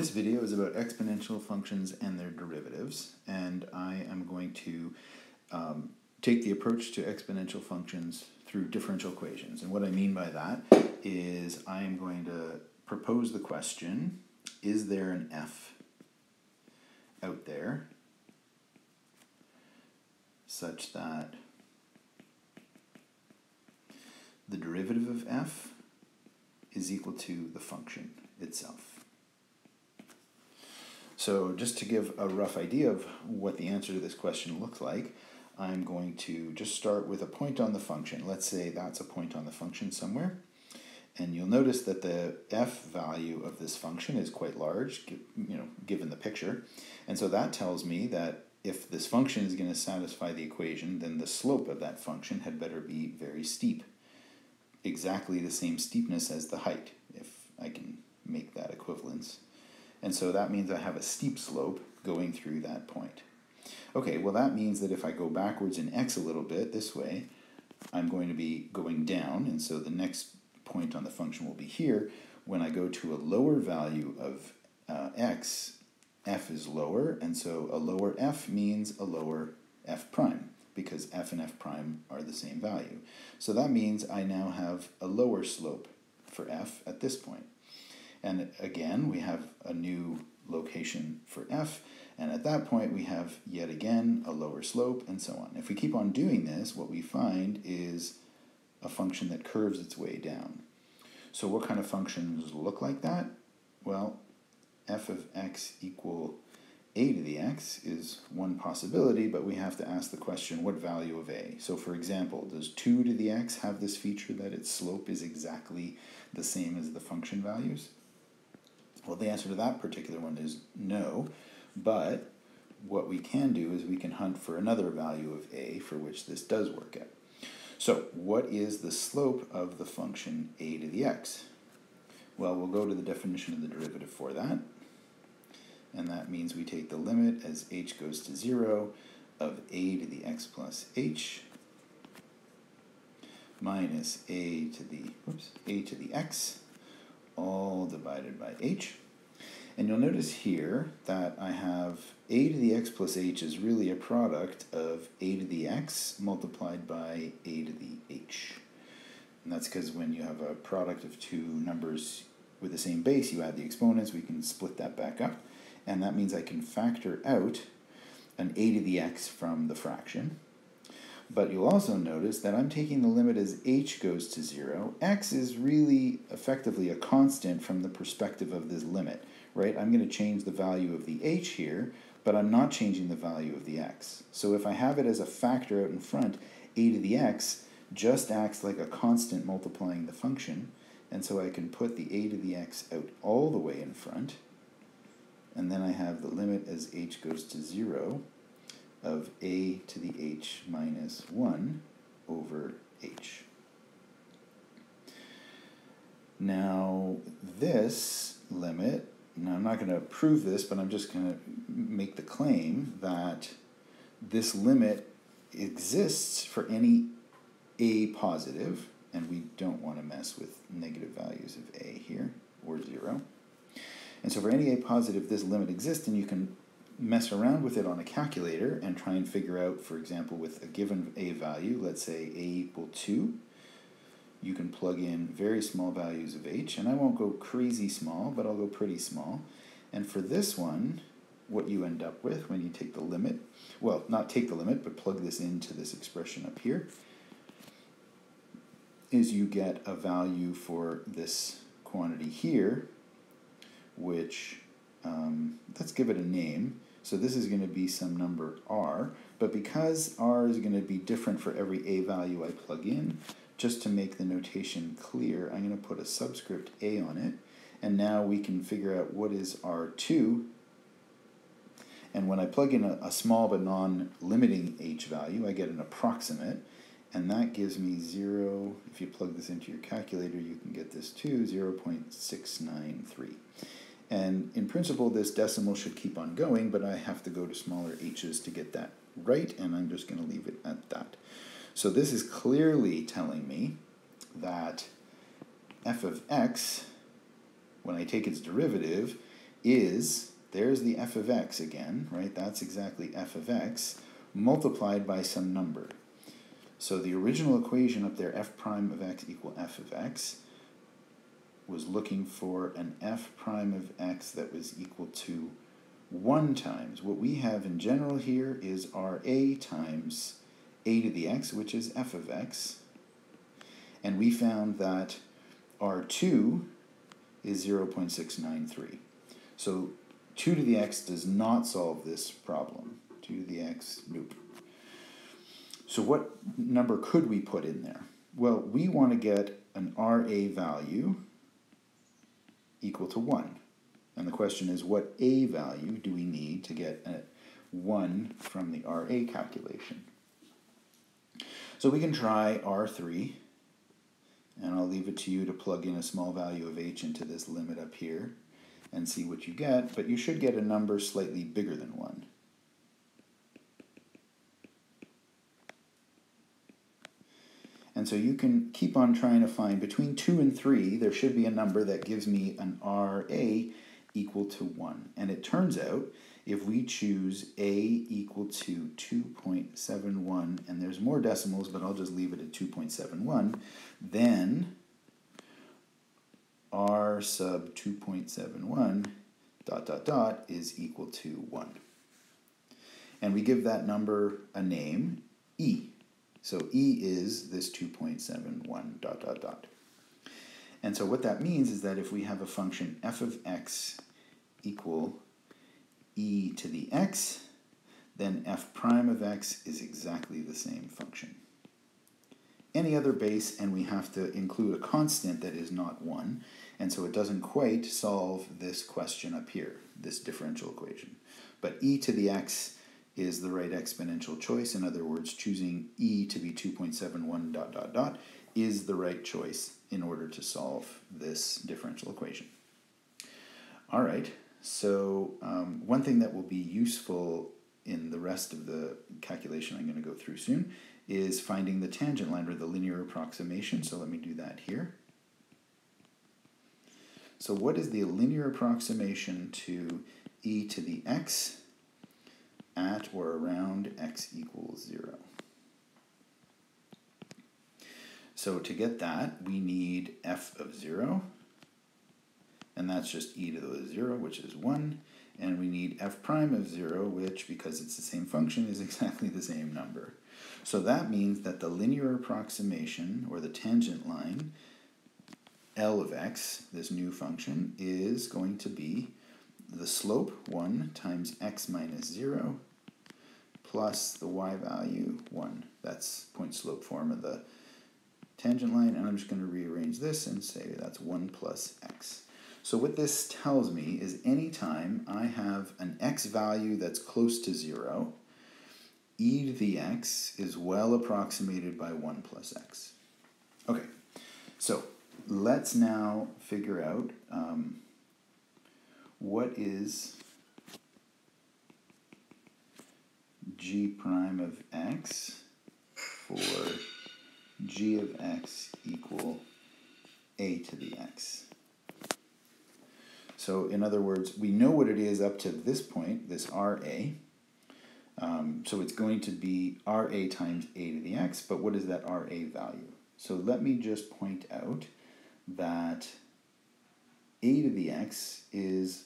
This video is about exponential functions and their derivatives, and I am going to take the approach to exponential functions through differential equations. And what I mean by that is I am going to propose the question, is there an f out there such that the derivative of f is equal to the function itself? So just to give a rough idea of what the answer to this question looks like, I'm going to just start with a point on the function. Let's say that's a point on the function somewhere. And you'll notice that the f value of this function is quite large, given the picture. And so that tells me that if this function is going to satisfy the equation, then the slope of that function had better be very steep. Exactly the same steepness as the height, if I can make that equivalence. And so that means I have a steep slope going through that point. Okay, well that means that if I go backwards in x a little bit, this way, I'm going to be going down, and so the next point on the function will be here. When I go to a lower value of x, f is lower, and so a lower f means a lower f prime, because f and f prime are the same value. So that means I now have a lower slope for f at this point. And again, we have a new location for f, and at that point we have yet again a lower slope, and so on. If we keep on doing this, what we find is a function that curves its way down. So what kind of functions look like that? Well, f of x equal a to the x is one possibility, but we have to ask the question, what value of a? So for example, does 2 to the x have this feature that its slope is exactly the same as the function values? Well, the answer to that particular one is no, but what we can do is we can hunt for another value of a for which this does work out. So what is the slope of the function a to the x? Well, we'll go to the definition of the derivative for that, and that means we take the limit as h goes to 0 of a to the x plus h minus a to the x all divided by h. And you'll notice here that I have a to the x plus h is really a product of a to the x multiplied by a to the h. And that's because when you have a product of two numbers with the same base, you add the exponents, we can split that back up. And that means I can factor out an a to the x from the fraction. But you'll also notice that I'm taking the limit as h goes to 0. X is really effectively a constant from the perspective of this limit, right? I'm going to change the value of the h here, but I'm not changing the value of the x. So if I have it as a factor out in front, a to the x just acts like a constant multiplying the function, and so I can put the a to the x out all the way in front, and then I have the limit as h goes to 0 of a to the h minus 1 over h. Now this limit, now I'm not going to prove this, but I'm just going to make the claim that this limit exists for any a positive, and we don't want to mess with negative values of a here, or 0. And so for any a positive, this limit exists, and you can mess around with it on a calculator and try and figure out, for example, with a given a value, let's say a equal 2, you can plug in very small values of h, and I won't go crazy small, but I'll go pretty small. And for this one, what you end up with when you take the limit, well, not take the limit, but plug this into this expression up here, is you get a value for this quantity here, which, let's give it a name. So this is going to be some number r, but because r is going to be different for every a value I plug in, just to make the notation clear, I'm going to put a subscript a on it, and now we can figure out what is r2, and when I plug in a small but non-limiting h value, I get an approximate, and that gives me 0, if you plug this into your calculator, you can get this to 0.693. And in principle, this decimal should keep on going, but I have to go to smaller h's to get that right, and I'm just going to leave it at that. So this is clearly telling me that f of x, when I take its derivative, is, there's the f of x again, right? That's exactly f of x multiplied by some number. So the original equation up there, f prime of x equal f of x, was looking for an f prime of x that was equal to 1 times. What we have in general here is Ra times a to the x, which is f of x. And we found that R2 is 0.693. So 2 to the x does not solve this problem. 2 to the x, nope. So what number could we put in there? Well, we want to get an Ra value equal to 1. And the question is, what a value do we need to get a 1 from the Ra calculation? So we can try R3, and I'll leave it to you to plug in a small value of h into this limit up here and see what you get, but you should get a number slightly bigger than 1. And so you can keep on trying to find between 2 and 3, there should be a number that gives me an Ra equal to 1. And it turns out, if we choose a equal to 2.71, and there's more decimals, but I'll just leave it at 2.71, then r sub 2.71 ... is equal to 1. And we give that number a name, e. So e is this 2.71 ... And so what that means is that if we have a function f of x equal e to the x, then f prime of x is exactly the same function. Any other base, and we have to include a constant that is not 1, and so it doesn't quite solve this question up here, this differential equation. But e to the x is the right exponential choice. In other words, choosing e to be 2.71 ... is the right choice in order to solve this differential equation. All right, so one thing that will be useful in the rest of the calculation I'm going to go through soon is finding the tangent line, or the linear approximation. So let me do that here. So what is the linear approximation to e to the x at or around x equals 0? So to get that, we need f of 0, and that's just e to the 0, which is 1, and we need f prime of 0, which, because it's the same function, is exactly the same number. So that means that the linear approximation, or the tangent line, L of x, this new function, is going to be the slope 1 times x minus 0 plus the y value 1. That's point slope form of the tangent line, and I'm just going to rearrange this and say that's 1 plus x. So what this tells me is anytime I have an x value that's close to 0, e to the x is well approximated by 1 plus x. Okay, so let's now figure out what is g prime of x for g of x equal a to the x. So in other words, we know what it is up to this point, this Ra. So it's going to be Ra times a to the x, but what is that Ra value? So let me just point out that a to the x is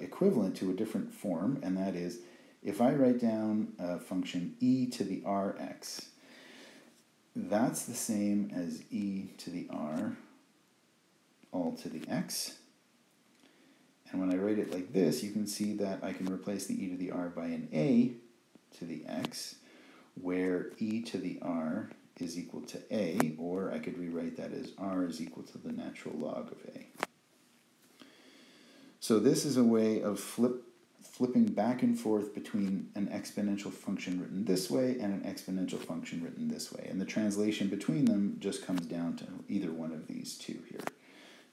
equivalent to a different form, and that is, if I write down a function e to the rx, that's the same as e to the r all to the x. And when I write it like this, you can see that I can replace the e to the r by an a to the x, where e to the r is equal to a, or I could rewrite that as r is equal to the natural log of a. So this is a way of flipping back and forth between an exponential function written this way and an exponential function written this way. And the translation between them just comes down to either one of these two here,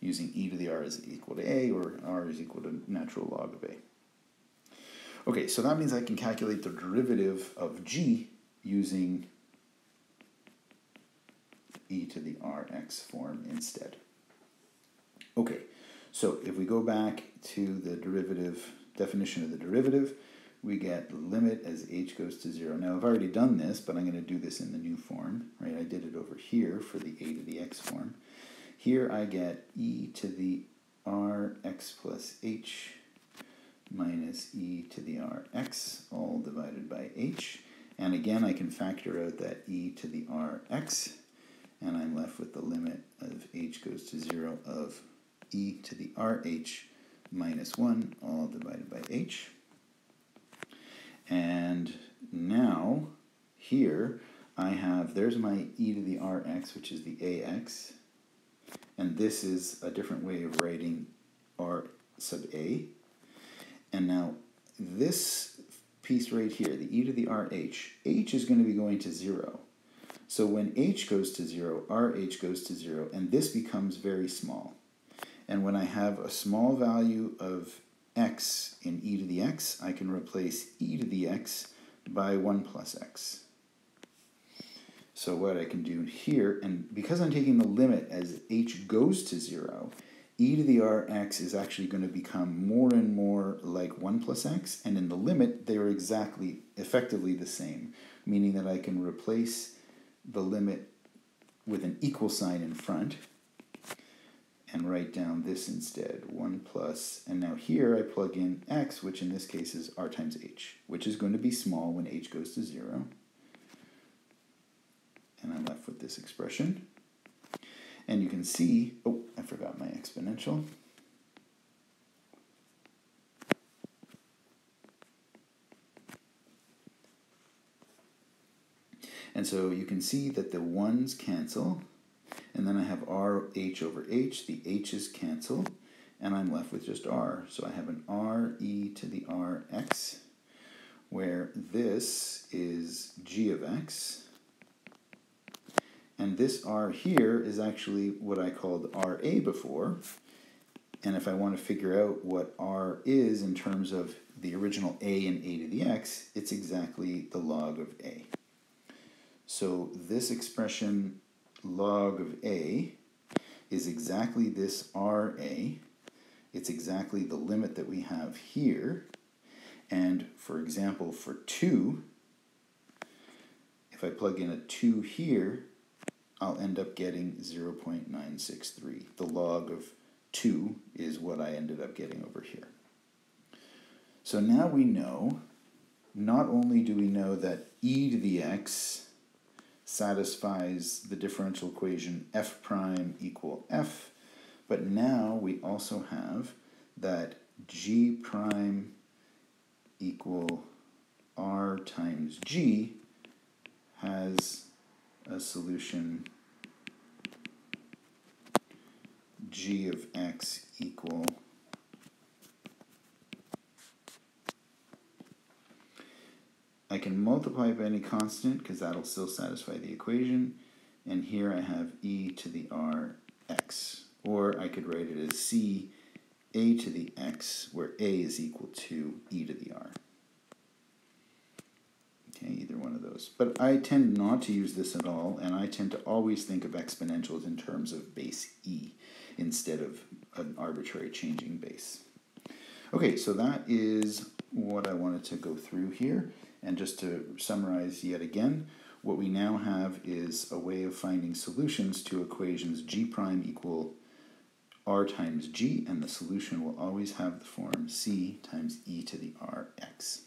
using e to the r is equal to a, or r is equal to natural log of a. Okay, so that means I can calculate the derivative of g using e to the rx form instead. Okay, So if we go back to the derivative, definition of the derivative, we get the limit as h goes to 0. Now I've already done this, but I'm going to do this in the new form, right? I did it over here for the a to the x form. Here I get e to the rx plus h minus e to the rx, all divided by h. And again, I can factor out that e to the rx, and I'm left with the limit of h goes to 0 of e to the rh minus 1, all divided by h. And now, here, I have, there's my e to the rx, which is the ax, and this is a different way of writing r sub a. And now, this piece right here, the e to the rh, h is going to be going to 0. So when h goes to 0, rh goes to 0, and this becomes very small. And when I have a small value of x in e to the x, I can replace e to the x by 1 plus x. So what I can do here, and because I'm taking the limit as h goes to 0, e to the rx is actually going to become more and more like 1 plus x, and in the limit they are effectively the same, meaning that I can replace the limit with an equal sign in front and write down this instead, 1 plus, and now here I plug in x, which in this case is r times h, which is going to be small when h goes to 0. And I'm left with this expression. And you can see, oh, I forgot my exponential. And so you can see that the 1's cancel, and then I have RH over h, the h's cancel, and I'm left with just r. So I have an re to the rx, where this is g of x, and this r here is actually what I called ra before, and if I want to figure out what r is in terms of the original a and a to the x, it's exactly the log of a. So this expression log of a is exactly this ra. It's exactly the limit that we have here. And for example, for 2, if I plug in a 2 here, I'll end up getting 0.963. The log of 2 is what I ended up getting over here. So now we know, not only do we know that e to the x satisfies the differential equation f prime equal f, but now we also have that g prime equal r times g has a solution g of x equal I can multiply by any constant because that'll still satisfy the equation, and here I have e to the rx, or I could write it as c a to the x, where a is equal to e to the r. Okay, either one of those. But I tend not to use this at all, and I tend to always think of exponentials in terms of base e instead of an arbitrary changing base. Okay, so that is what I wanted to go through here. And just to summarize yet again, what we now have is a way of finding solutions to equations g prime equal r times g, and the solution will always have the form c times e to the rx.